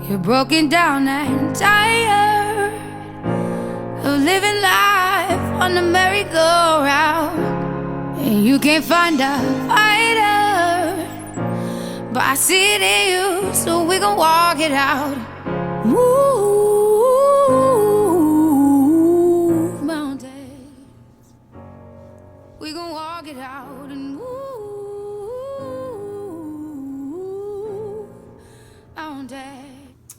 You're broken down and tired of living life on the merry-go-round, and you can't find a fighter, but I see it in you, so we gon' walk it out. Move mountains, we gon' walk it out and move mountains.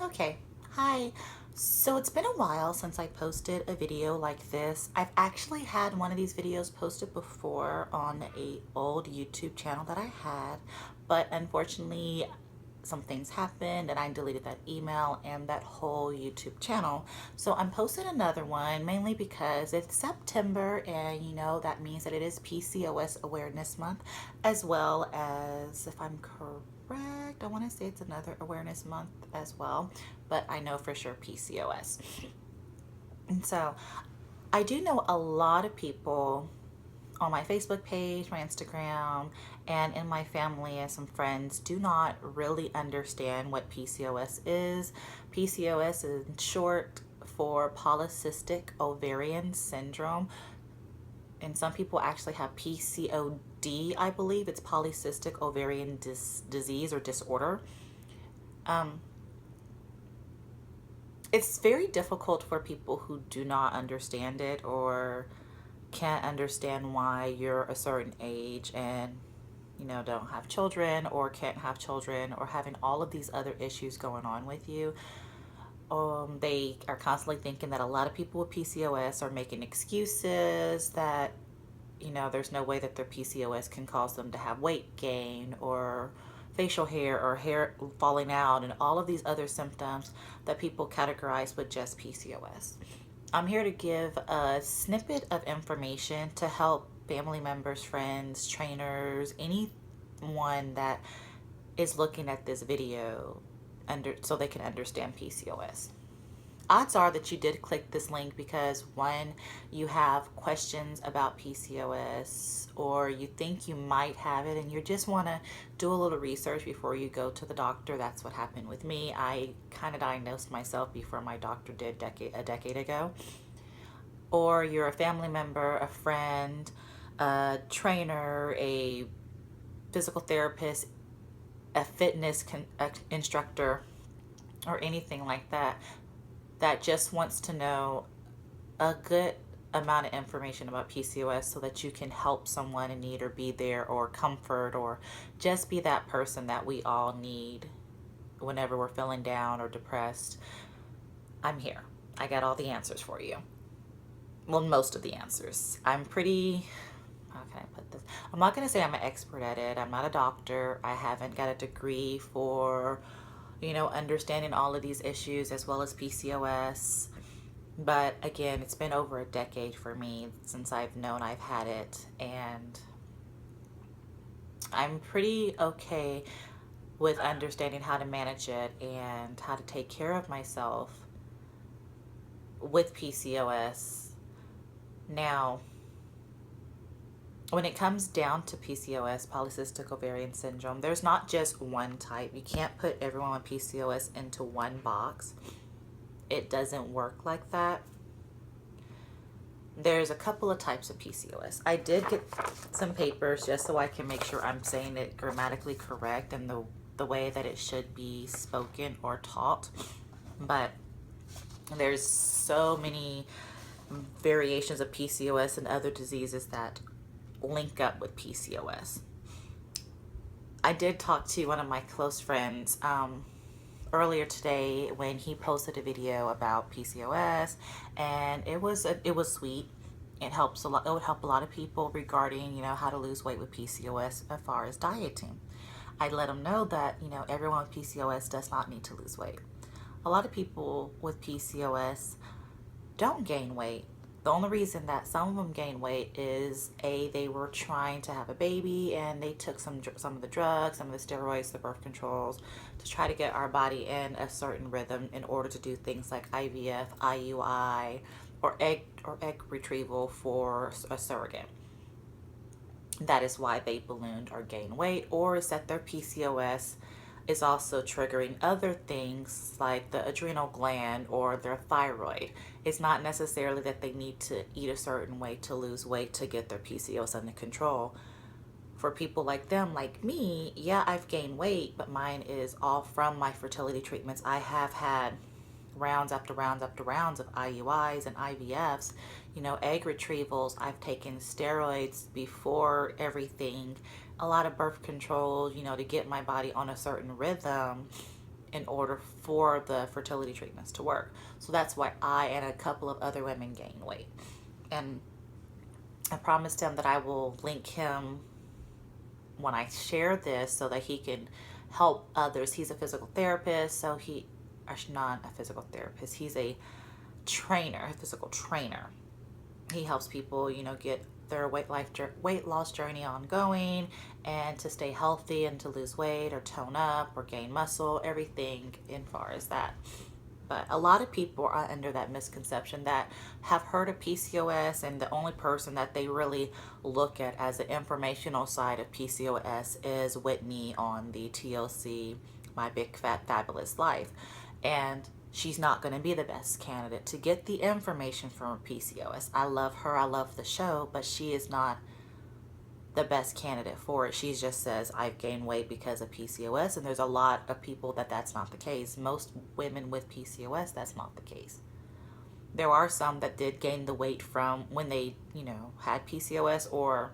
Okay, hi. So it's been a while since I posted a video like this. I've actually had one of these videos posted before on a old YouTube channel that I had, but unfortunately some things happened and I deleted that email and that whole YouTube channel. So I'm posting another one mainly because it's September, and you know that means that it is PCOS Awareness Month, as well as, if I'm correct, I want to say it's another awareness month as well, but I know for sure PCOS. And so I do know a lot of people on my Facebook page, my Instagram, and in my family and some friends do not really understand what PCOS is. PCOS is short for polycystic ovarian syndrome, and some people actually have PCOD, I believe. It's polycystic ovarian disease or disorder. It's very difficult for people who do not understand it or can't understand why you're a certain age and don't have children or can't have children or having all of these other issues going on with you. They are constantly thinking that a lot of people with PCOS are making excuses, that there's no way that their PCOS can cause them to have weight gain or facial hair or hair falling out and all of these other symptoms that people categorize with just PCOS. I'm here to give a snippet of information to help family members, friends, trainers, anyone that is looking at this video so they can understand PCOS. Odds are that you did click this link because, one, you have questions about PCOS, or you think you might have it and you just want to do a little research before you go to the doctor. That's what happened with me. I kind of diagnosed myself before my doctor did a decade ago. Or you're a family member, a friend, a trainer, a physical therapist, a fitness instructor, or anything like that, that just wants to know a good amount of information about PCOS so that you can help someone in need or be there or comfort or just be that person that we all need whenever we're feeling down or depressed. I'm here. I got all the answers for you. Well, most of the answers. I'm pretty, how can I put this? I'm not going to say I'm an expert at it. I'm not a doctor. I haven't got a degree for understanding all of these issues as well as PCOS. But again, it's been over a decade for me since I've known I've had it, and I'm pretty okay with understanding how to manage it and how to take care of myself with PCOS. Now, when it comes down to PCOS, polycystic ovarian syndrome, there's not just one type. You can't put everyone with PCOS into one box. It doesn't work like that. There's a couple of types of PCOS. I did get some papers just so I can make sure I'm saying it grammatically correct and the way that it should be spoken or taught. But there's so many variations of PCOS and other diseases that link up with PCOS. I did talk to one of my close friends earlier today when he posted a video about PCOS, and it was sweet. It helps a lot. It would help a lot of people regarding how to lose weight with PCOS as far as dieting. I let him know that everyone with PCOS does not need to lose weight. A lot of people with PCOS don't gain weight. The only reason that some of them gain weight is they were trying to have a baby and they took some of the drugs, some of the steroids, the birth controls to try to get our body in a certain rhythm in order to do things like IVF, IUI, or egg retrieval for a surrogate. That is why they ballooned or gained weight, or is that their PCOS is also triggering other things like the adrenal gland or their thyroid. It's not necessarily that they need to eat a certain way to lose weight to get their PCOS under control. For people like them, like me, yeah, I've gained weight, but mine is all from my fertility treatments. I have had rounds after rounds after rounds of IUIs and IVFs, egg retrievals. I've taken steroids before everything, a lot of birth control, to get my body on a certain rhythm in order for the fertility treatments to work. So that's why I and a couple of other women gained weight. And I promised him that I will link him when I share this so that he can help others. He's a physical therapist, so actually not a physical therapist, he's a physical trainer. He helps people, get their weight loss journey ongoing, and to stay healthy and to lose weight or tone up or gain muscle, everything in far as that. But a lot of people are under that misconception that have heard of PCOS, and the only person that they really look at as the informational side of PCOS is Whitney on the TLC My Big Fat Fabulous Life. And she's not going to be the best candidate to get the information from PCOS. I love her, I love the show, but she is not the best candidate for it. She just says, I've gained weight because of PCOS, and there's a lot of people that's not the case. Most women with PCOS, that's not the case. There are some that did gain the weight from when they, had PCOS, or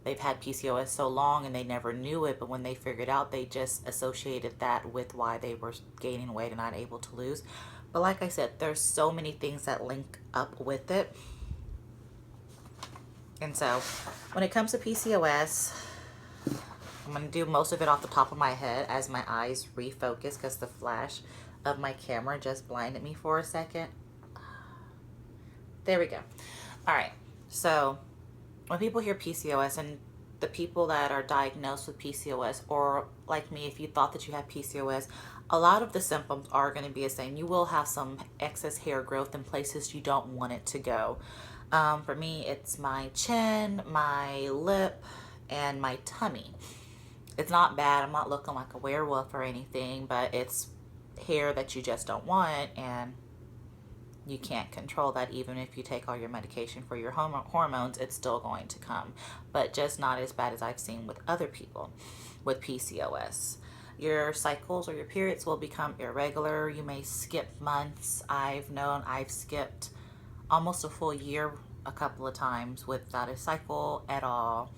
they've had PCOS so long and they never knew it, but when they figured out, they just associated that with why they were gaining weight and not able to lose. But like I said, there's so many things that link up with it. And so when it comes to PCOS, I'm going to do most of it off the top of my head as my eyes refocus, because the flash of my camera just blinded me for a second. There we go. All right. So when people hear PCOS, and the people that are diagnosed with PCOS, or like me, if you thought that you had PCOS, a lot of the symptoms are going to be the same. You will have some excess hair growth in places you don't want it to go. For me, it's my chin, my lip, and my tummy. It's not bad. I'm not looking like a werewolf or anything, but it's hair that you just don't want, and you can't control that. Even if you take all your medication for your hormones, it's still going to come, but just not as bad as I've seen with other people with PCOS. Your cycles or your periods will become irregular. You may skip months. I've skipped almost a full year a couple of times without a cycle at all,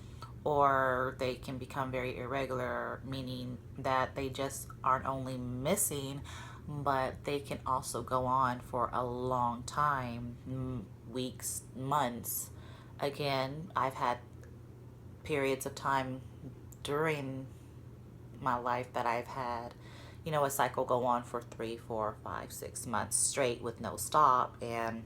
or they can become very irregular, meaning that they just aren't only missing, but they can also go on for a long time, weeks, months. Again, I've had periods of time during my life that I've had, a cycle go on for 3, 4, 5, 6 months straight with no stop. And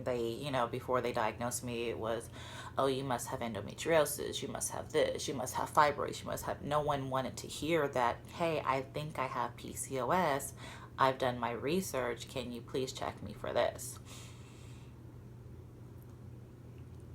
they, before they diagnosed me, it was, oh, you must have endometriosis, you must have this, you must have fibroids, you must have. No one wanted to hear that, hey, I think I have PCOS. I've done my research. Can you please check me for this?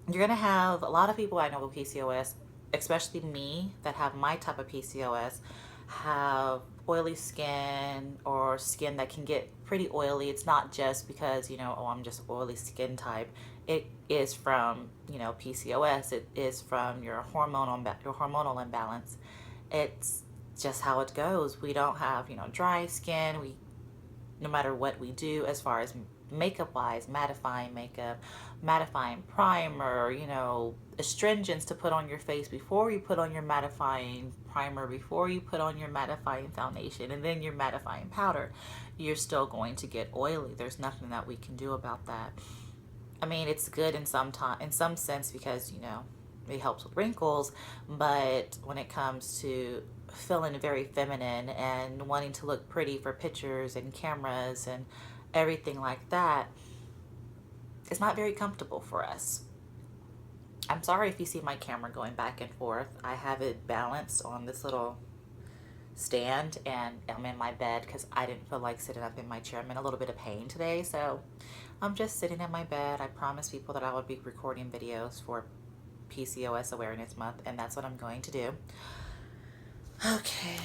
You're going to have a lot of people I know with PCOS, especially me, that have my type of PCOS, have oily skin, or skin that can get pretty oily. It's not just because, oh, I'm just oily skin type. It is from, PCOS. It is from your hormonal imbalance. It's just how it goes. We don't have, dry skin. No matter what we do as far as makeup wise, mattifying makeup, mattifying primer, astringents to put on your face before you put on your mattifying primer, before you put on your mattifying foundation, and then your mattifying powder, you're still going to get oily. There's nothing that we can do about that. I mean, it's good in some sense, because it helps with wrinkles, but when it comes to feeling very feminine and wanting to look pretty for pictures and cameras and everything like that, it's not very comfortable for us. I'm sorry if you see my camera going back and forth. I have it balanced on this little stand, and I'm in my bed because I didn't feel like sitting up in my chair. I'm in a little bit of pain today, so I'm just sitting in my bed. I promised people that I would be recording videos for PCOS Awareness Month, and that's what I'm going to do. Okay,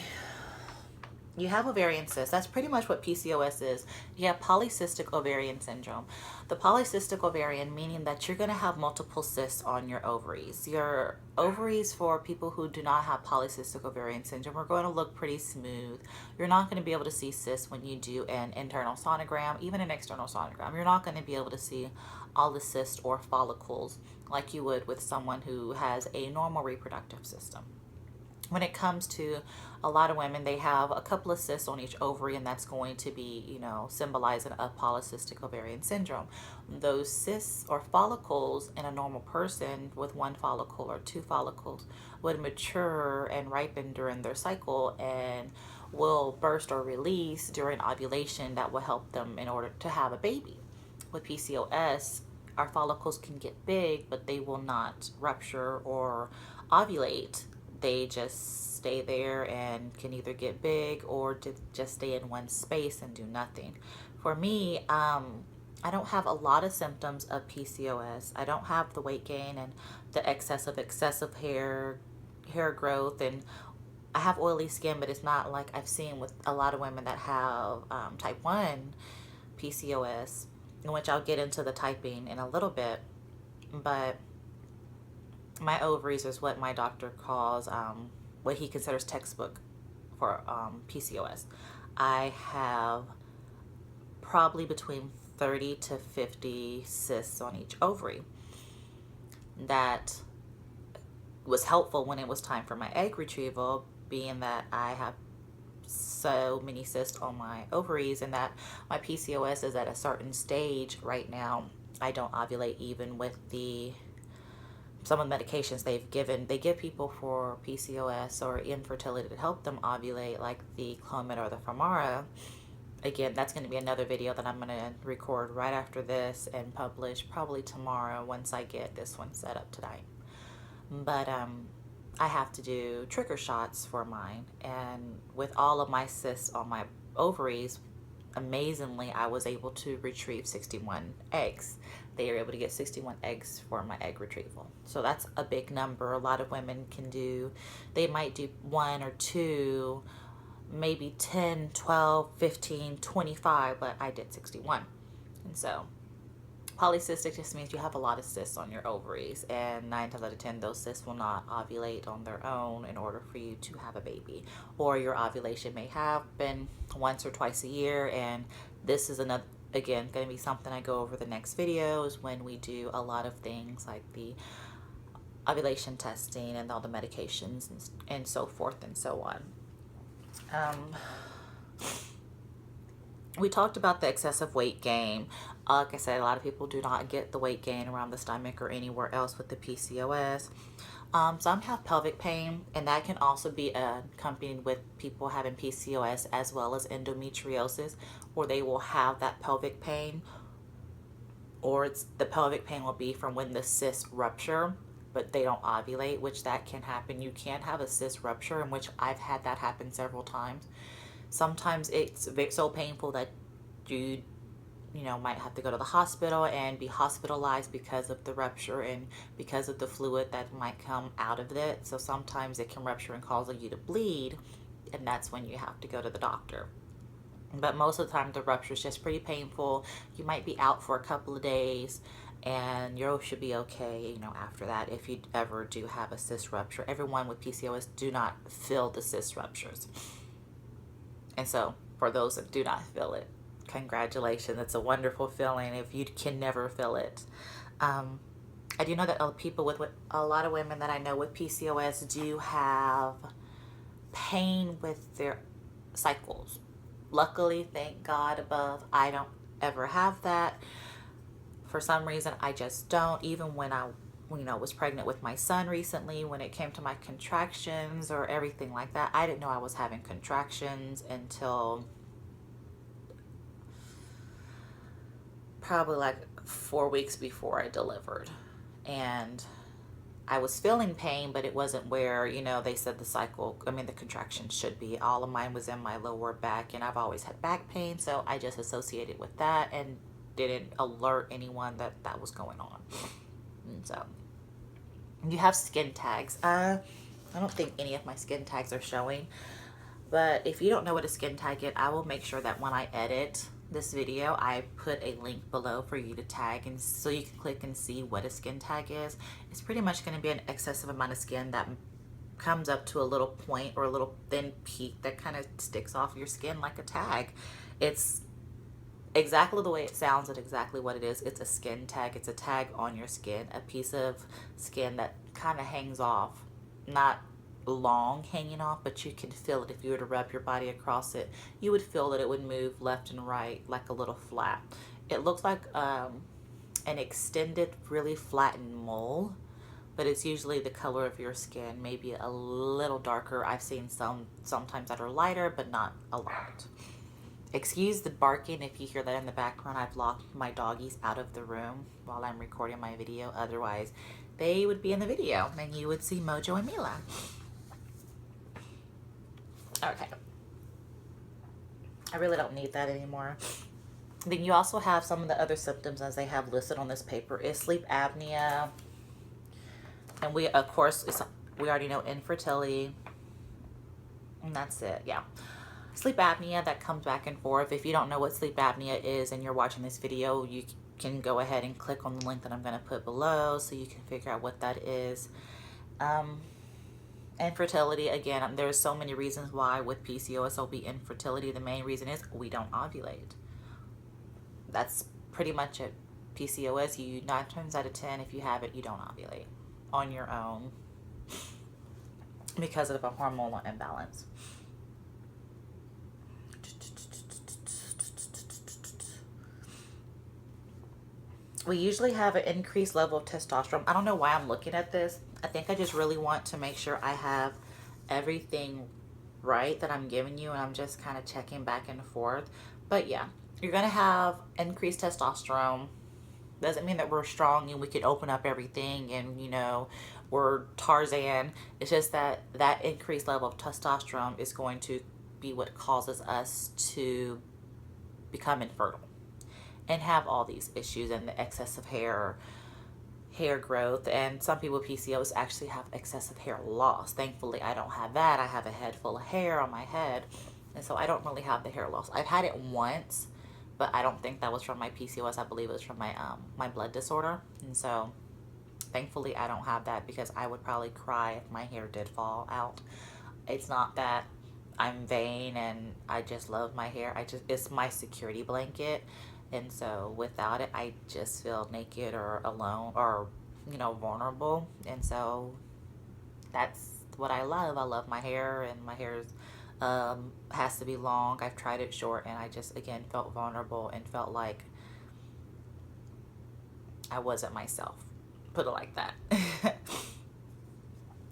You have ovarian cysts. That's pretty much what PCOS is. You have polycystic ovarian syndrome. The polycystic ovarian meaning that you're going to have multiple cysts on your ovaries. Your ovaries, for people who do not have polycystic ovarian syndrome, are going to look pretty smooth. You're not going to be able to see cysts when you do an internal sonogram, even an external sonogram. You're not going to be able to see all the cysts or follicles like you would with someone who has a normal reproductive system. When it comes to a lot of women, they have a couple of cysts on each ovary, and that's going to be, symbolizing a polycystic ovarian syndrome. Those cysts or follicles in a normal person with one follicle or two follicles would mature and ripen during their cycle and will burst or release during ovulation. That will help them in order to have a baby. With PCOS, our follicles can get big, but they will not rupture or ovulate. They just stay there and can either get big or just stay in one space and do nothing. For me, I don't have a lot of symptoms of PCOS. I don't have the weight gain and the excessive hair growth, and I have oily skin, but it's not like I've seen with a lot of women that have type 1 PCOS, in which I'll get into the typing in a little bit. But my ovaries is what my doctor calls what he considers textbook for PCOS. I have probably between 30 to 50 cysts on each ovary. That was helpful when it was time for my egg retrieval, being that I have so many cysts on my ovaries and that my PCOS is at a certain stage right now. I don't ovulate even with some of the medications they give people for PCOS or infertility to help them ovulate, like the Clomid or the Femara. Again, that's going to be another video that I'm going to record right after this and publish probably tomorrow once I get this one set up tonight. But I have to do trigger shots for mine, and with all of my cysts on my ovaries, amazingly, I was able to retrieve 61 eggs. They are able to get 61 eggs for my egg retrieval. So that's a big number. A lot of women can do, they might do 1 or 2, maybe 10, 12, 15, 25, but I did 61. And so polycystic just means you have a lot of cysts on your ovaries, and 9 times out of 10, those cysts will not ovulate on their own in order for you to have a baby. Or your ovulation may happen once or twice a year, and this is another, again, going to be something I go over the next videos when we do a lot of things like the ovulation testing and all the medications and so forth and so on. We talked about the excessive weight gain. Like I said, a lot of people do not get the weight gain around the stomach or anywhere else with the PCOS. Some have pelvic pain, and that can also be accompanied with people having PCOS as well as endometriosis, where they will have that pelvic pain, or the pelvic pain will be from when the cysts rupture, but they don't ovulate, which that can happen. You can have a cyst rupture, in which I've had that happen several times. Sometimes it's so painful that you might have to go to the hospital and be hospitalized because of the rupture and because of the fluid that might come out of it. So sometimes it can rupture and cause you to bleed, and that's when you have to go to the doctor. But most of the time the rupture is just pretty painful. You might be out for a couple of days, and you should be okay, after that. If you ever do have a cyst rupture, everyone with PCOS do not feel the cyst ruptures. And so for those that do not feel it, congratulations. It's a wonderful feeling if you can never feel it. I do know that people with a lot of women that I know with PCOS do have pain with their cycles. Luckily, thank God above, I don't ever have that. For some reason, I just don't. Even when I was pregnant with my son recently, when it came to my contractions or everything like that, I didn't know I was having contractions until probably like 4 weeks before I delivered. And I was feeling pain, but it wasn't where, they said the contractions should be. All of mine was in my lower back, and I've always had back pain, so I just associated with that and didn't alert anyone that was going on. And so you have skin tags. I don't think any of my skin tags are showing. But if you don't know what a skin tag is, I will make sure that when I edit this video, I put a link below for you to tag, and so you can click and see what a skin tag is. It's pretty much going to be an excessive amount of skin that comes up to a little point or a little thin peak that kind of sticks off your skin like a tag. It's exactly the way it sounds and exactly what it is. It's a skin tag. It's a tag on your skin, a piece of skin that kind of hangs off, not long hanging off, but you can feel it. If you were to rub your body across it, you would feel that it would move left and right like a little flap. It looks like an extended, really flattened mole, but it's usually the color of your skin, maybe a little darker. I've seen sometimes that are lighter, but not a lot. Excuse the barking if you hear that in the background. I've locked my doggies out of the room while I'm recording my video. Otherwise, they would be in the video and you would see Mojo and Mila. Okay. I really don't need that anymore. Then you also have some of the other symptoms as they have listed on this paper is sleep apnea. And we, of course, we already know infertility. And that's it, yeah. Sleep apnea that comes back and forth. If you don't know what sleep apnea is and you're watching this video, you can go ahead and click on the link that I'm going to put below so you can figure out what that is. Infertility, again, there's so many reasons why with PCOS there'll be infertility. The main reason is we don't ovulate. That's pretty much it. PCOS, 9 times out of 10, if you have it, you don't ovulate on your own because of a hormonal imbalance. We usually have an increased level of testosterone. I don't know why I'm looking at this. I think I just really want to make sure I have everything right that I'm giving you, and I'm just kind of checking back and forth. But yeah, you're going to have increased testosterone. Doesn't mean that we're strong and we can open up everything and, you know, we're Tarzan. It's just that that increased level of testosterone is going to be what causes us to become infertile and have all these issues and the excessive hair growth. And some people with PCOS actually have excessive hair loss. Thankfully, I don't have that. I have a head full of hair on my head, and so I don't really have the hair loss. I've had it once, but I don't think that was from my PCOS. I believe it was from my my blood disorder. And so thankfully I don't have that, because I would probably cry if my hair did fall out. It's not that I'm vain and I just love my hair. It's my security blanket. And so without it, I just feel naked or alone or, you know, vulnerable. And so that's what I love. I love my hair, and my hair has to be long. I've tried it short, and I just, again, felt vulnerable and felt like I wasn't myself. Put it like that.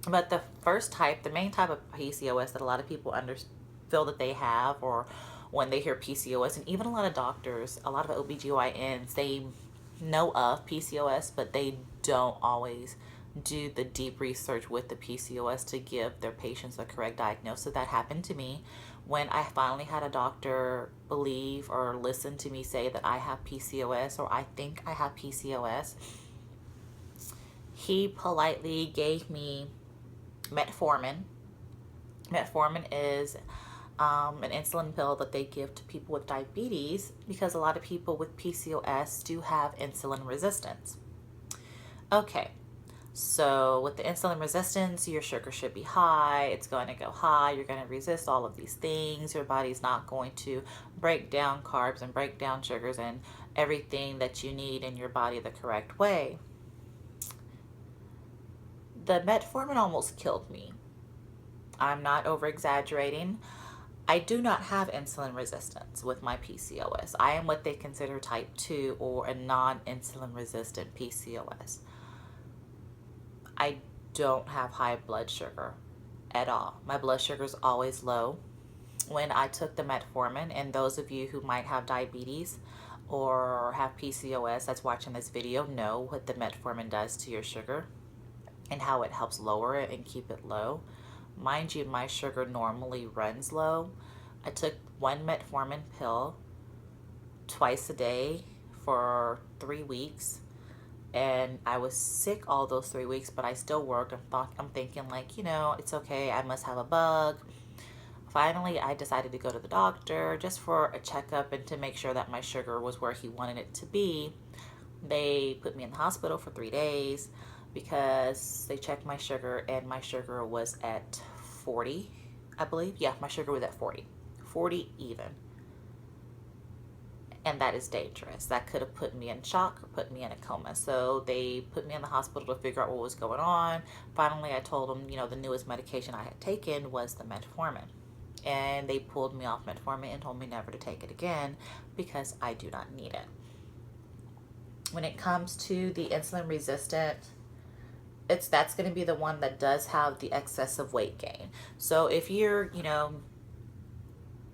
But the first type, the main type of PCOS that a lot of people feel that they have, or when they hear PCOS, and even a lot of doctors, a lot of OBGYNs, they know of PCOS, but they don't always do the deep research with the PCOS to give their patients the correct diagnosis. That happened to me when I finally had a doctor believe or listen to me say that I have PCOS, or I think I have PCOS. He politely gave me metformin. Metformin is an insulin pill that they give to people with diabetes, because a lot of people with PCOS do have insulin resistance. Okay, so with the insulin resistance, your sugar should be high. It's going to go high. You're going to resist all of these things. Your body's not going to break down carbs and break down sugars and everything that you need in your body the correct way. The metformin almost killed me. I'm not over exaggerating. I do not have insulin resistance with my PCOS. I am what they consider type 2 or a non-insulin resistant PCOS. I don't have high blood sugar at all. My blood sugar is always low. When I took the metformin, and those of you who might have diabetes or have PCOS that's watching this video know what the metformin does to your sugar and how it helps lower it and keep it low. Mind you, my sugar normally runs low. I took one metformin pill twice a day for 3 weeks, and I was sick all those 3 weeks, but I still worked. I'm thinking, like, you know, it's okay. I must have a bug. finally, I decided to go to the doctor just for a checkup and to make sure that my sugar was where he wanted it to be. They put me in the hospital for 3 days because they checked my sugar, and my sugar was at 40, I believe. Yeah, my sugar was at 40. 40 even. And that is dangerous. That could have put me in shock or put me in a coma. So they put me in the hospital to figure out what was going on. Finally, I told them, the newest medication I had taken was the metformin. And they pulled me off metformin and told me never to take it again because I do not need it. When it comes to the insulin resistant, that's going to be the one that does have the excessive weight gain. So if you're,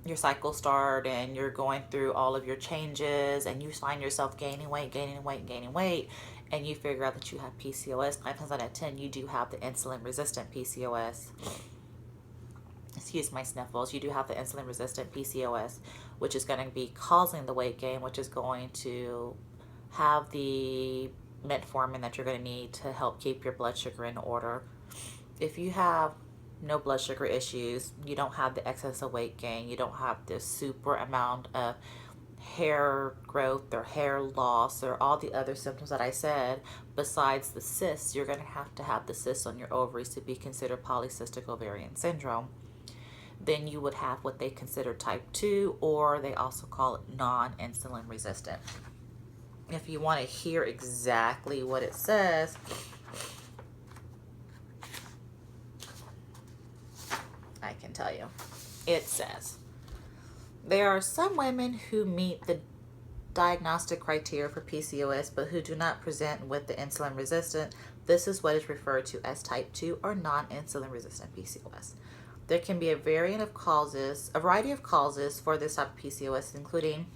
your cycle start and you're going through all of your changes and you find yourself gaining weight, and you figure out that you have PCOS, 9 times out of 10 you do have the insulin resistant PCOS. Excuse my sniffles. You do have the insulin resistant PCOS, which is going to be causing the weight gain, which is going to have the metformin that you're going to need to help keep your blood sugar in order. If you have no blood sugar issues, you don't have the excess of weight gain, you don't have the super amount of hair growth or hair loss or all the other symptoms that I said, besides the cysts, you're going to have the cysts on your ovaries to be considered polycystic ovarian syndrome. Then you would have what they consider type 2, or they also call it non-insulin resistant. If you want to hear exactly what it says, I can tell you. It says, there are some women who meet the diagnostic criteria for PCOS but who do not present with the insulin resistant. This is what is referred to as type 2 or non-insulin resistant PCOS. There can be a variety of causes for this type of PCOS, including,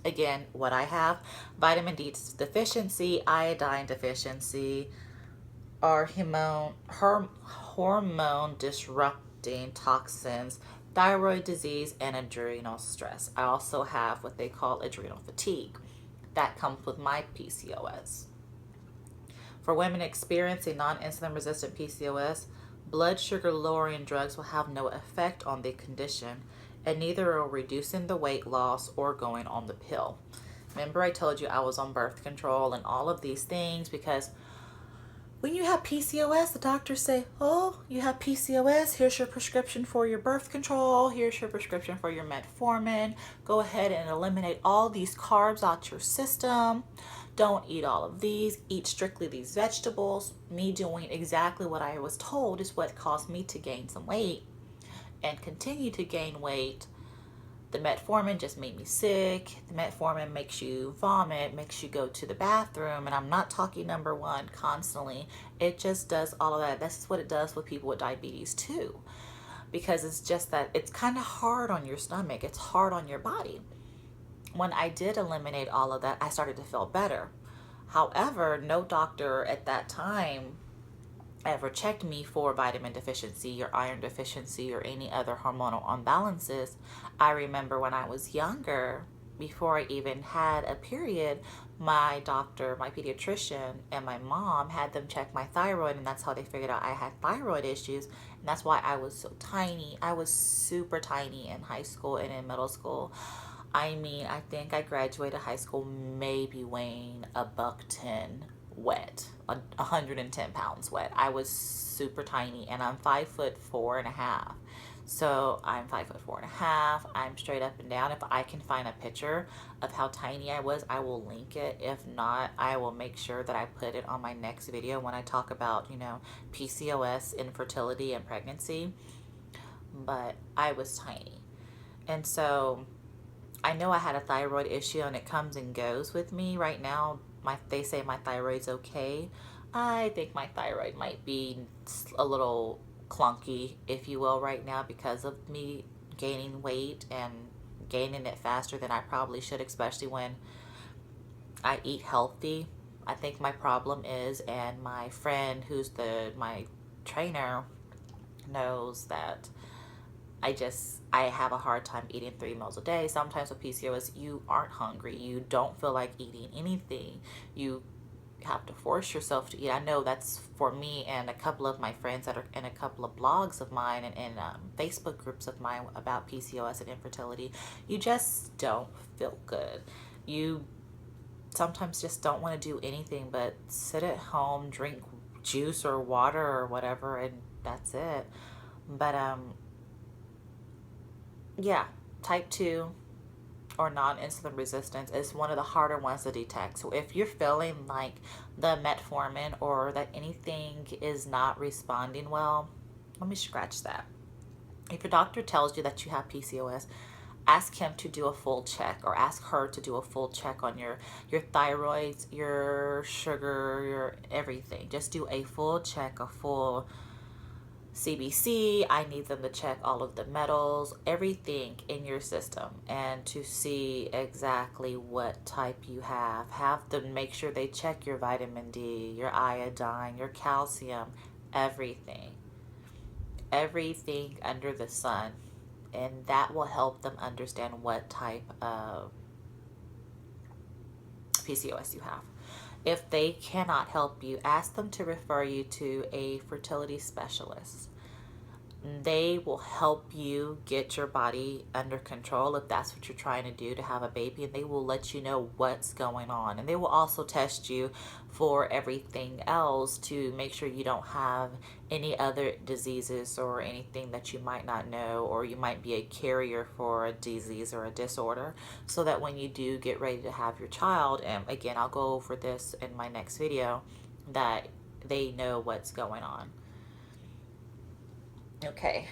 again, what I have: vitamin D deficiency, iodine deficiency, or hormone disrupting toxins, thyroid disease, and adrenal stress. I also have what they call adrenal fatigue. That comes with my PCOS. For women experiencing non-insulin resistant PCOS, blood sugar lowering drugs will have no effect on the condition, and neither will reducing the weight loss or going on the pill. Remember I told you I was on birth control and all of these things, because when you have PCOS, the doctors say, oh, you have PCOS, here's your prescription for your birth control, here's your prescription for your metformin, go ahead and eliminate all these carbs out your system, don't eat all of these, eat strictly these vegetables. Me doing exactly what I was told is what caused me to gain some weight and continue to gain weight. The metformin just made me sick. The metformin makes you vomit, makes you go to the bathroom, and I'm not talking number one constantly. It just does all of that. That's what it does with people with diabetes too, because it's just that it's kind of hard on your stomach. It's hard on your body. When I did eliminate all of that, I started to feel better. However, no doctor at that time ever checked me for vitamin deficiency or iron deficiency or any other hormonal imbalances. I remember when I was younger, before I even had a period, my doctor, my pediatrician, and my mom had them check my thyroid, and that's how they figured out I had thyroid issues, and that's why I was so tiny. I was super tiny in high school and in middle school. I mean, I think I graduated high school maybe weighing $110 wet, 110 pounds wet. I was super tiny, and I'm 5'4.5". So I'm 5'4.5". I'm straight up and down. If I can find a picture of how tiny I was, I will link it. If not, I will make sure that I put it on my next video when I talk about, PCOS, infertility, and pregnancy. But I was tiny. And so I know I had a thyroid issue, and it comes and goes with me. Right now, they say my thyroid's okay. I think my thyroid might be a little clunky, if you will, right now because of me gaining weight and gaining it faster than I probably should, especially when I eat healthy. I think my problem is, and my friend who's my trainer knows, that I have a hard time eating 3 meals a day. Sometimes with PCOS, you aren't hungry. You don't feel like eating anything. You you have to force yourself to eat. I know that's for me and a couple of my friends that are in a couple of blogs of mine and Facebook groups of mine about PCOS and infertility. You just don't feel good. You sometimes just don't want to do anything but sit at home, drink juice or water or whatever, and that's it. But yeah, type 2 or non-insulin resistance is one of the harder ones to detect. So if you're feeling like the metformin or that anything is not responding well, let me scratch that. If your doctor tells you that you have PCOS, ask him to do a full check, or ask her to do a full check on your thyroids, your sugar, your everything. Just do a full check, a full CBC. I need them to check all of the metals, everything in your system, and to see exactly what type you have. Have them make sure they check your vitamin D, your iodine, your calcium, everything. Everything under the sun. And that will help them understand what type of PCOS you have. If they cannot help you, ask them to refer you to a fertility specialist. They will help you get your body under control if that's what you're trying to do, to have a baby, and they will let you know what's going on. And they will also test you for everything else to make sure you don't have any other diseases or anything that you might not know, or you might be a carrier for a disease or a disorder, so that when you do get ready to have your child, and again, I'll go over this in my next video, that they know what's going on. Okay,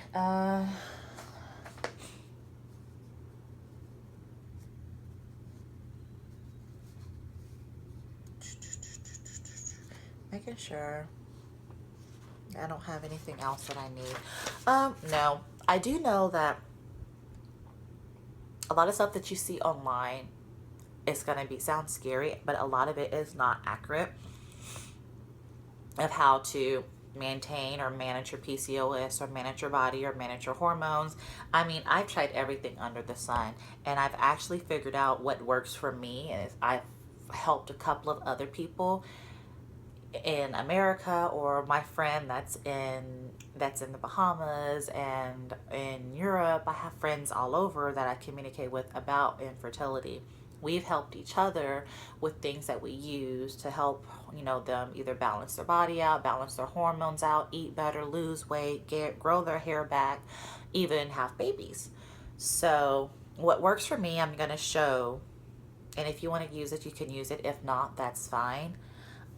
making sure I don't have anything else that I need. No, I do know that a lot of stuff that you see online is going to sound scary, but a lot of it is not accurate of how to maintain or manage your PCOS, or manage your body, or manage your hormones. I mean, I've tried everything under the sun, and I've actually figured out what works for me, and I've helped a couple of other people in America, or my friend that's in the Bahamas and in Europe. I have friends all over that I communicate with about infertility. We've helped each other with things that we use to help, them either balance their body out, balance their hormones out, eat better, lose weight, grow their hair back, even have babies. So what works for me, I'm going to show. And if you want to use it, you can use it. If not, that's fine.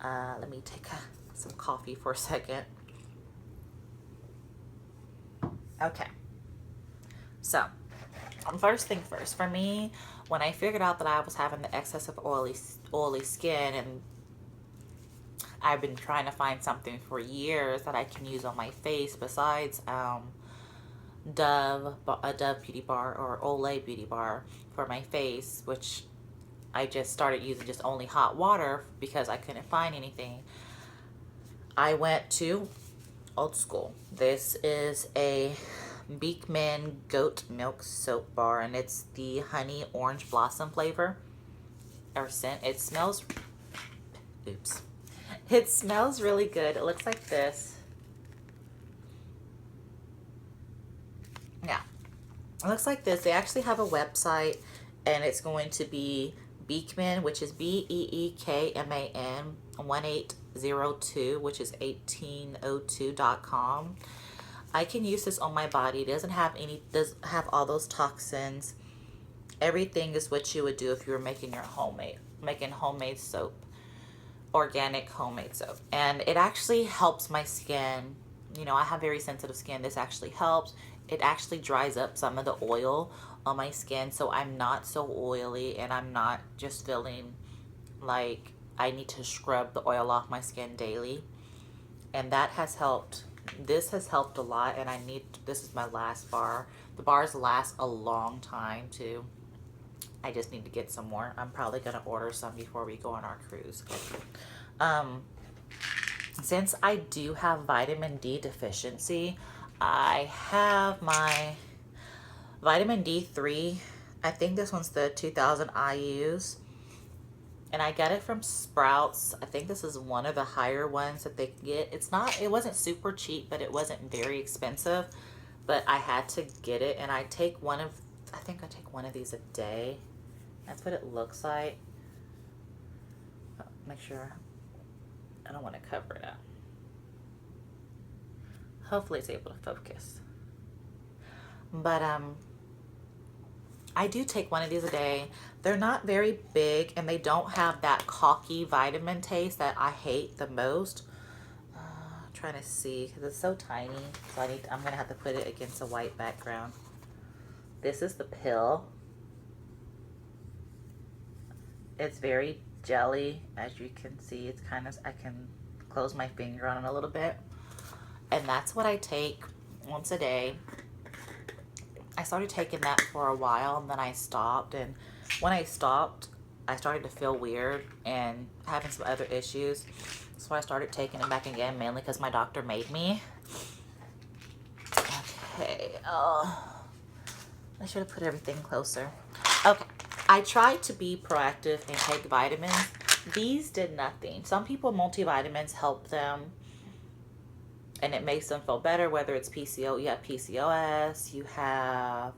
Let me take some coffee for a second. Okay. So, first thing first, for me, when I figured out that I was having the excess of oily skin, and I've been trying to find something for years that I can use on my face besides a Dove Beauty Bar or Olay Beauty Bar for my face, which I just started using just only hot water because I couldn't find anything. I went to Old School. This is a Beekman goat milk soap bar, and it's the honey orange blossom flavor or scent. It smells really good. It looks like this. Yeah, it looks like this. They actually have a website, and it's going to be Beekman, which is BEEKMAN 1802, which is 1802.com. I can use this on my body. It doesn't have all those toxins. Everything is what you would do if you were making homemade soap, organic homemade soap. And it actually helps my skin. I have very sensitive skin. This actually helps. It actually dries up some of the oil on my skin, so I'm not so oily, and I'm not just feeling like I need to scrub the oil off my skin daily. And that has helped. This has helped a lot, and this is my last bar. The bars last a long time too. I just need to get some more. I'm probably gonna order some before we go on our cruise. Since I do have vitamin D deficiency, I have my vitamin D3. I think this one's the 2000 IUs. And I got it from Sprouts. I think this is one of the higher ones that they can get. It wasn't super cheap, but it wasn't very expensive. But I had to get it, and I think I take one of these a day. That's what it looks like. Oh, make sure I don't want to cover it up. Hopefully it's able to focus. But I do take one of these a day. They're not very big, and they don't have that caulky vitamin taste that I hate the most. Trying to see, because it's so tiny, so I'm gonna have to put it against a white background. This is the pill. It's very jelly, as you can see. It's kind of, I can close my finger on it a little bit, and that's what I take once a day. I started taking that for a while, and then I stopped, and when I stopped, I started to feel weird and having some other issues. So I started taking it back again, mainly because my doctor made me. Okay, I should have put everything closer. Okay, I tried to be proactive and take vitamins. These did nothing. Some people, multivitamins help them, and it makes them feel better, whether it's PCO, you have PCOS, you have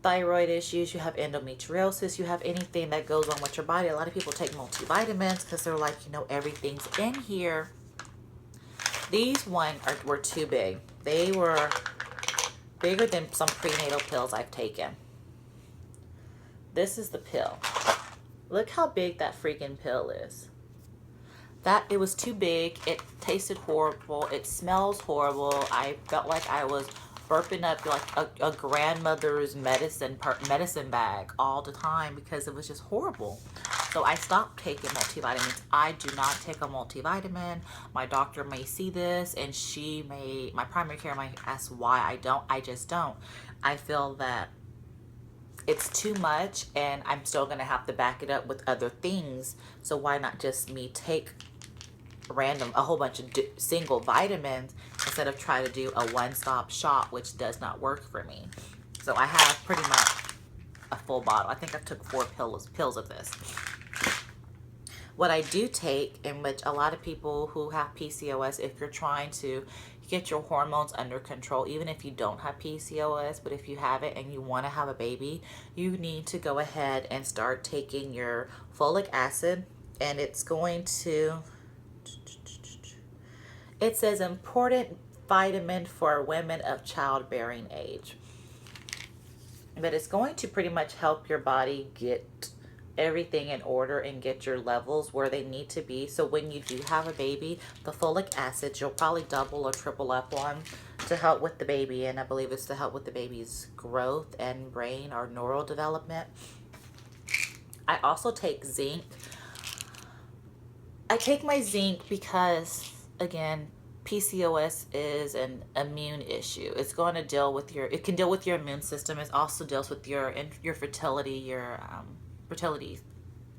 thyroid issues, you have endometriosis, you have anything that goes on with your body. A lot of people take multivitamins because they're like, everything's in here. These were too big. They were bigger than some prenatal pills I've taken. This is the pill. Look how big that freaking pill is. It was too big. It tasted horrible. It smells horrible. I felt like I was burping up like a grandmother's medicine bag all the time because it was just horrible. So I stopped taking multivitamins. I do not take a multivitamin. My doctor may see this, and my primary care might ask why I don't. I just don't. I feel that it's too much, and I'm still going to have to back it up with other things. So why not just me take a whole bunch of single vitamins instead of trying to do a one-stop shop, which does not work for me. So I have pretty much a full bottle. I think I took 4 pills of this. What I do take, in which a lot of people who have PCOS, if you're trying to get your hormones under control, even if you don't have PCOS, but if you have it and you want to have a baby, you need to go ahead and start taking your folic acid, and it's going to, it says important vitamin for women of childbearing age. But it's going to pretty much help your body get everything in order and get your levels where they need to be. So when you do have a baby, the folic acid you'll probably double or triple up on to help with the baby. And I believe it's to help with the baby's growth and brain or neural development. I also take zinc. I take my zinc because, again, PCOS is an immune issue. It's going to deal with it can deal with your immune system. It also deals with your fertility, your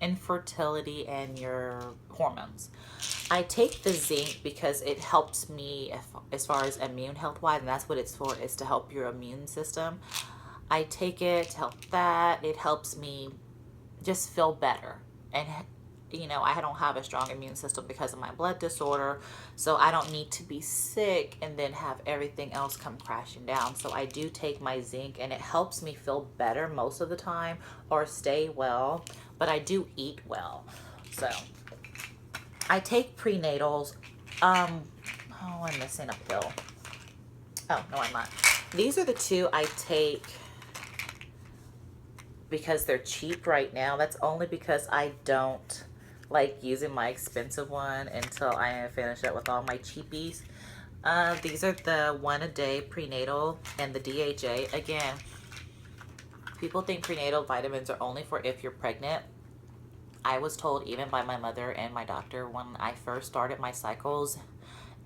infertility, and your hormones. I take the zinc because it helps me as far as immune health wise, and that's what it's for, is to help your immune system. I take it to help that. It helps me just feel better. And I don't have a strong immune system because of my blood disorder, so I don't need to be sick and then have everything else come crashing down. So I do take my zinc, and it helps me feel better most of the time, or stay well, but I do eat well. So I take prenatals. I'm missing a pill. Oh, no, I'm not. These are the 2 I take because they're cheap right now. That's only because I don't like using my expensive one until I finish it with all my cheapies. These are the 1 a day prenatal and the DHA. Again, people think prenatal vitamins are only for if you're pregnant. I was told even by my mother and my doctor when I first started my cycles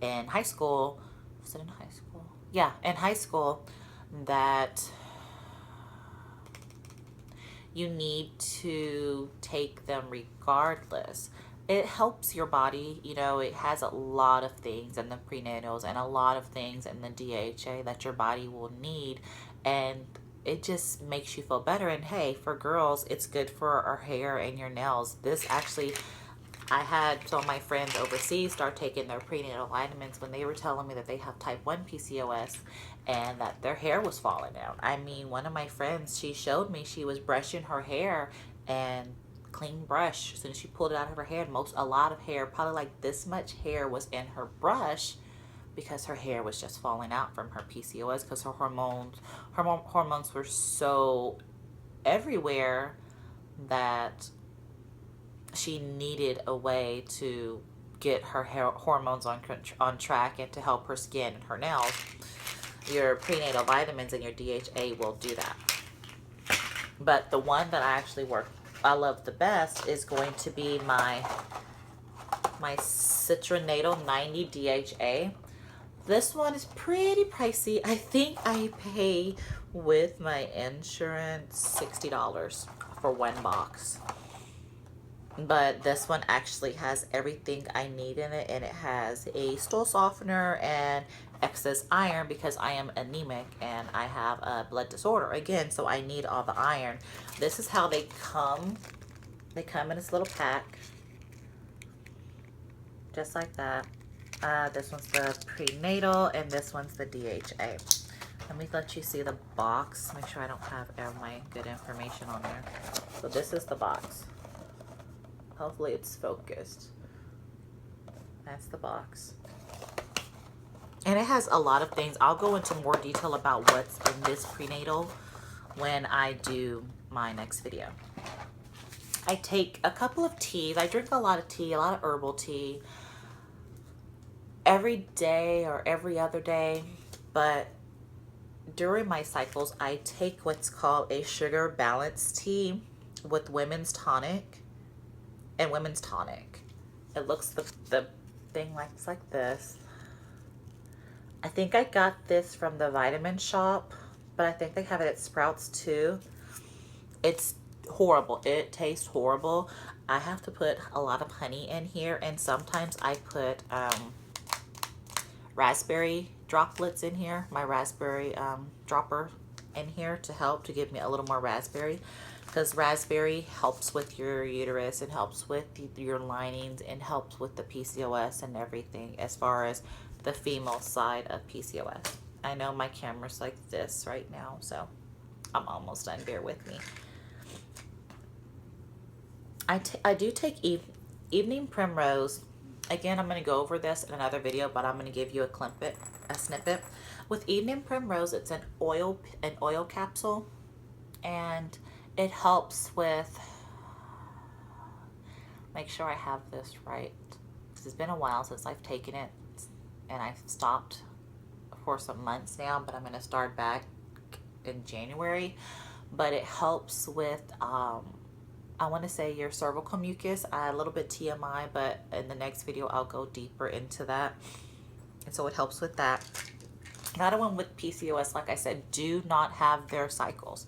in high school. Was it in high school? Yeah, in high school, that you need to take them regardless. It helps your body. It has a lot of things in the prenatals and a lot of things in the DHA that your body will need. And it just makes you feel better. And hey, for girls, it's good for our hair and your nails. This actually, I had some of my friends overseas start taking their prenatal vitamins when they were telling me that they have type 1 PCOS and that their hair was falling out. I mean, one of my friends, she showed me she was brushing her hair, and clean brush, as soon as she pulled it out of her hair, a lot of hair, probably like this much hair, was in her brush because her hair was just falling out from her PCOS, because her hormones were so everywhere that she needed a way to get her hormones on track and to help her skin and her nails. Your prenatal vitamins and your DHA will do that. But the one that I love the best is going to be my Citrinatal 90 DHA. This one is pretty pricey. I think I pay with my insurance $60 for one box. But this one actually has everything I need in it, and it has a stool softener and excess iron because I am anemic and I have a blood disorder again, so I need all the iron. This is how they come. They come in this little pack, just like that. This one's the prenatal and this one's the DHA. Let me let you see the box. Make sure I don't have all my good information on there. So this is the box. Hopefully it's focused. That's the box. And it has a lot of things. I'll go into more detail about what's in this prenatal when I do my next video. I take a couple of teas. I drink a lot of tea, a lot of herbal tea, every day or every other day. But during my cycles, I take what's called a sugar balance tea with women's tonic. And women's tonic. It looks the thing looks like this. I think I got this from the vitamin shop, but I think they have it at Sprouts too. It's horrible. It tastes horrible. I have to put a lot of honey in here, and sometimes I put raspberry droplets in here, my raspberry dropper in here to help to give me a little more raspberry. Because raspberry helps with your uterus and helps with your linings and helps with the PCOS and everything as far as the female side of PCOS. I know my camera's like this right now, so I'm almost done. Bear with me. I do take evening primrose. Again, I'm going to go over this in another video, but I'm going to give you a snippet. With evening primrose, it's an oil capsule, and it helps with, make sure I have this right, because it's been a while since I've taken it, and I've stopped for some months now, but I'm going to start back in January. But it helps with, I want to say your cervical mucus, a little bit TMI, but in the next video I'll go deeper into that. And so it helps with that. Another one with PCOS, like I said, do not have their cycles.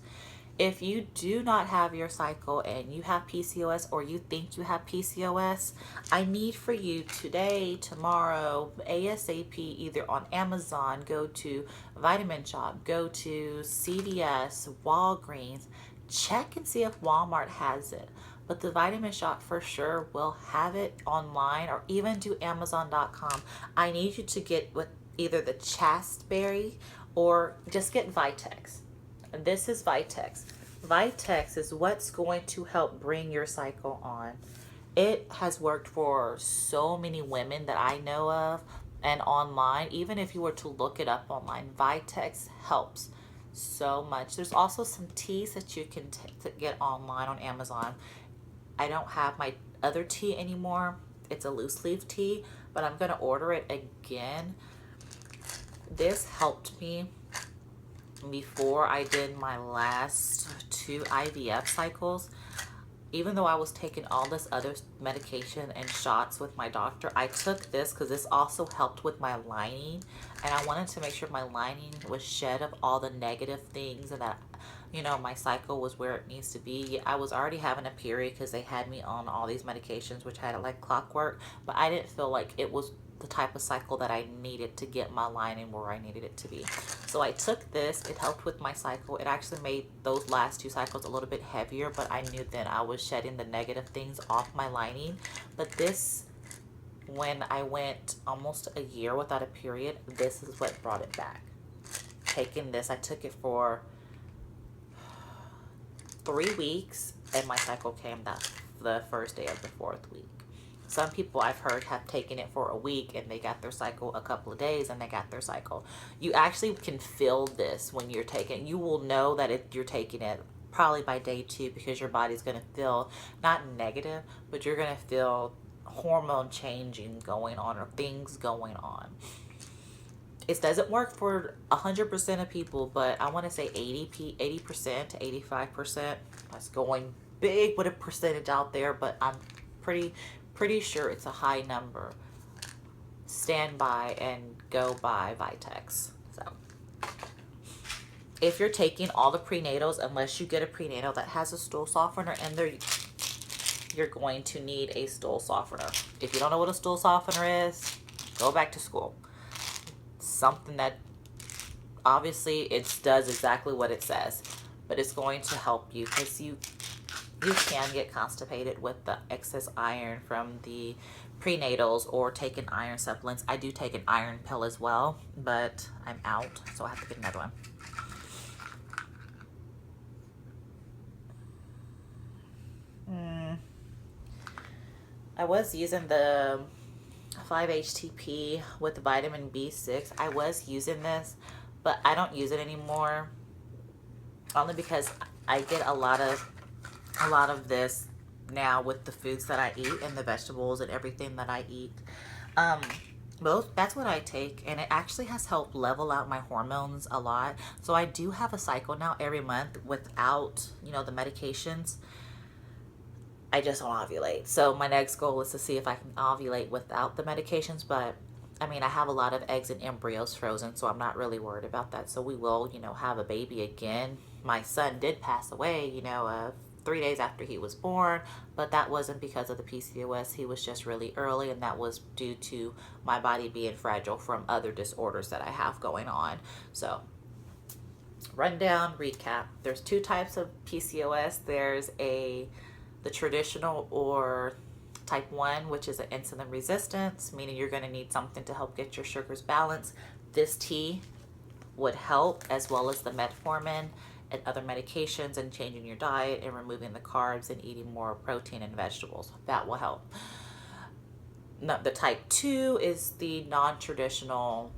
If you do not have your cycle and you have PCOS, or you think you have PCOS, I need for you today, tomorrow, ASAP, either on Amazon, go to Vitamin Shop, go to CVS, Walgreens, check and see if Walmart has it. But the Vitamin Shop for sure will have it online, or even do Amazon.com. I need you to get with either the Chasteberry or just get Vitex. This is Vitex. Vitex is what's going to help bring your cycle on. It has worked for so many women that I know of, and online, even if you were to look it up online, Vitex helps so much. There's also some teas that you can get online on Amazon. I don't have my other tea anymore. It's a loose leaf tea, but I'm going to order it again. This helped me before I did my last 2 IVF cycles. Even though I was taking all this other medication and shots with my doctor, I took this because this also helped with my lining, and I wanted to make sure my lining was shed of all the negative things, and that, my cycle was where it needs to be. I was already having a period because they had me on all these medications, which had it like clockwork, but I didn't feel like it was the type of cycle that I needed to get my lining where I needed it to be. So I took this. It helped with my cycle. It actually made those last 2 cycles a little bit heavier, but I knew then I was shedding the negative things off my lining. But this, when I went almost a year without a period, this is what brought it back. Taking this, I took it for 3 weeks, and my cycle came the first day of the 4th week. Some people I've heard have taken it for a week and they got their cycle, a couple of days and they got their cycle. You actually can feel this when you're taking. You will know that you're taking it probably by day 2, because your body's going to feel not negative, but you're going to feel hormone changing going on, or things going on. It doesn't work for 100% of people, but I want to say 80% to 85%. That's going big with a percentage out there, but I'm pretty sure it's a high number. Stand by and go by Vitex. So if you're taking all the prenatals, unless you get a prenatal that has a stool softener in there, you're going to need a stool softener. If you don't know what a stool softener is, go back to school. Something that obviously it does exactly what it says, but it's going to help you, because you can get constipated with the excess iron from the prenatals or taking iron supplements. I do take an iron pill as well, but I'm out, so I have to get another one. I was using the 5-HTP with vitamin B6. I was using this, but I don't use it anymore, only because I get a lot of this now with the foods that I eat and the vegetables and everything that I eat. That's what I take, and it actually has helped level out my hormones a lot. So I do have a cycle now every month without, the medications. I just don't ovulate. So my next goal is to see if I can ovulate without the medications, but I mean, I have a lot of eggs and embryos frozen, so I'm not really worried about that. So we will, have a baby again. My son did pass away, 3 days after he was born, but that wasn't because of the PCOS. He was just really early, and that was due to my body being fragile from other disorders that I have going on. So, rundown, recap. There's 2 types of PCOS. There's the traditional or type 1, which is an insulin resistance, meaning you're going to need something to help get your sugars balanced. This tea would help, as well as the metformin and other medications, and changing your diet and removing the carbs and eating more protein and vegetables. That will help. Now, the type 2 is the non-traditional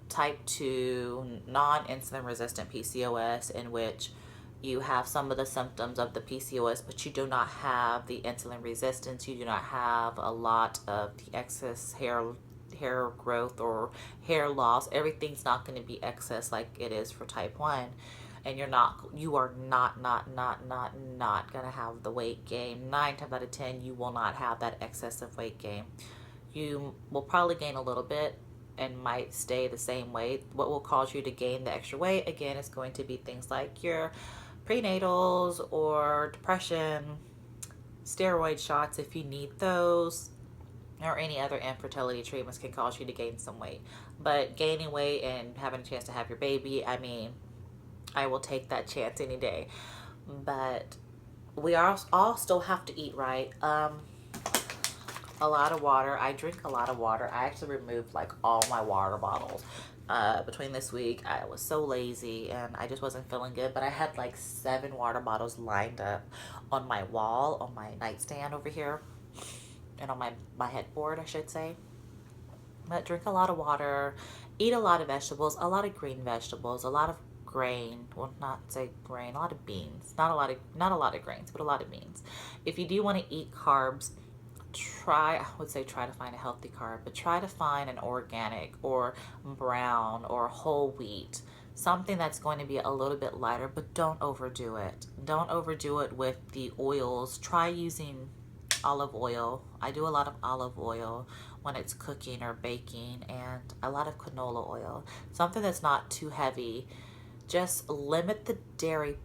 type 2 non-insulin resistant PCOS, in which you have some of the symptoms of the PCOS, but you do not have the insulin resistance. You do not have a lot of the excess hair growth or hair loss. Everything's not going to be excess like it is for type 1. And you are not going to have the weight gain. 9 times out of 10, you will not have that excessive weight gain. You will probably gain a little bit and might stay the same weight. What will cause you to gain the extra weight, again, is going to be things like your prenatals or depression, steroid shots if you need those, or any other infertility treatments can cause you to gain some weight. But gaining weight and having a chance to have your baby, I mean, I will take that chance any day. But we all still have to eat right. A lot of water. I drink a lot of water. I actually removed like all my water bottles. Between this week, I was so lazy and I just wasn't feeling good, but I had like 7 water bottles lined up on my wall, on my nightstand over here, and on my headboard, I should say. But drink a lot of water, eat a lot of vegetables, a lot of green vegetables, a lot of grain, well, not say grain, a lot of beans, not a lot of grains, but a lot of beans. If you do want to eat carbs, I would say try to find a healthy carb, but try to find an organic or brown or whole wheat, something that's going to be a little bit lighter, but don't overdo it. Don't overdo it with the oils. Try using olive oil. I do a lot of olive oil when it's cooking or baking, and a lot of canola oil. Something that's not too heavy. Just limit the dairy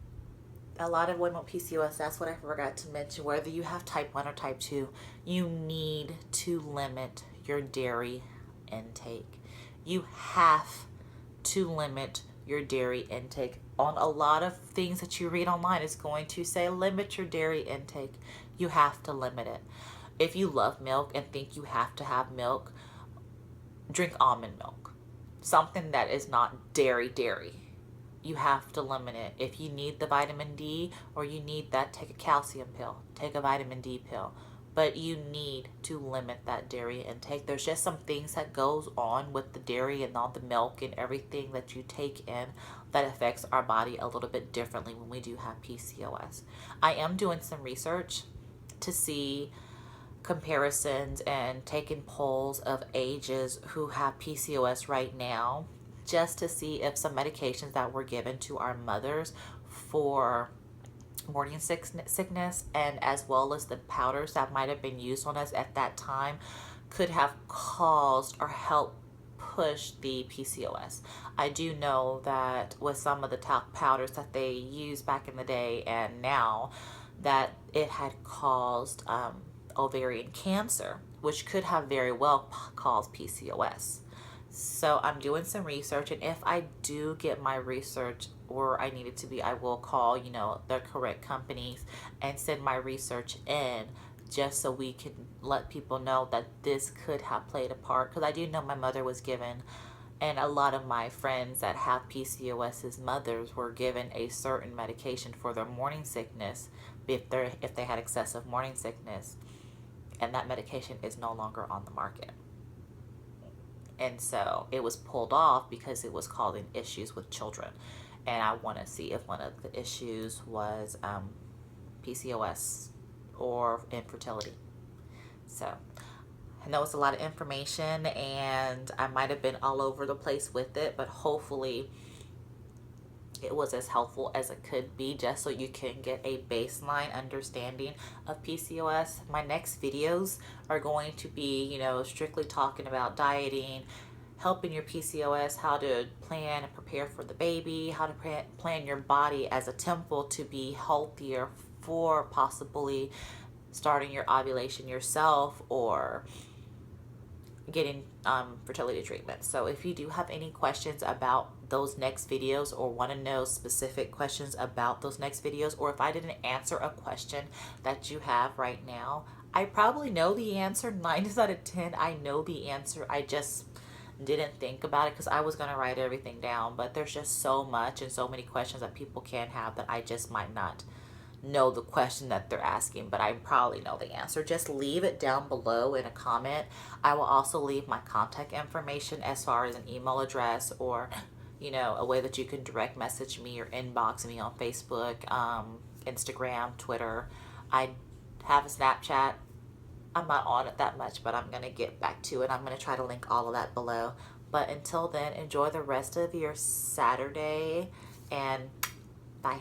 a lot of women with PCOS, that's what I forgot to mention, whether you have type 1 or type 2, you need to limit your dairy intake. You have to limit your dairy intake. On a lot of things that you read online, it's going to say limit your dairy intake. You have to limit it. If you love milk and think you have to have milk, drink almond milk. Something that is not dairy. You have to limit it. If you need the vitamin D or you need that, take a calcium pill, take a vitamin D pill. But you need to limit that dairy intake. There's just some things that goes on with the dairy and all the milk and everything that you take in that affects our body a little bit differently when we do have PCOS. I am doing some research to see comparisons and taking polls of ages who have PCOS right now, just to see if some medications that were given to our mothers for morning sickness, and as well as the powders that might have been used on us at that time, could have caused or helped push the PCOS. I do know that with some of the top powders that they used back in the day and now, that it had caused ovarian cancer, which could have very well caused PCOS. So I'm doing some research, and if I do get my research where I need it to be, I will call, the correct companies and send my research in, just so we can let people know that this could have played a part. Because I do know my mother was given, and a lot of my friends that have PCOS's mothers were given a certain medication for their morning sickness if they had excessive morning sickness, and that medication is no longer on the market. And so it was pulled off because it was causing issues with children. And I want to see if one of the issues was PCOS or infertility. So I know it's a lot of information, and I might have been all over the place with it, but hopefully it was as helpful as it could be, just so you can get a baseline understanding of PCOS. My next videos are going to be, strictly talking about dieting, helping your PCOS, how to plan and prepare for the baby, how to plan your body as a temple to be healthier for possibly starting your ovulation yourself or getting fertility treatment. So if you do have any questions about those next videos, or want to know specific questions about those next videos, or if I didn't answer a question that you have right now, I probably know the answer. 9 out of 10, I know the answer. I just didn't think about it because I was going to write everything down, but there's just so much and so many questions that people can have that I just might not know the question that they're asking, but I probably know the answer. Just leave it down below in a comment. I will also leave my contact information as far as an email address, or a way that you can direct message me or inbox me on Facebook, Instagram, Twitter. I have a Snapchat. I'm not on it that much, but I'm going to get back to it. I'm going to try to link all of that below. But until then, enjoy the rest of your Saturday, and bye.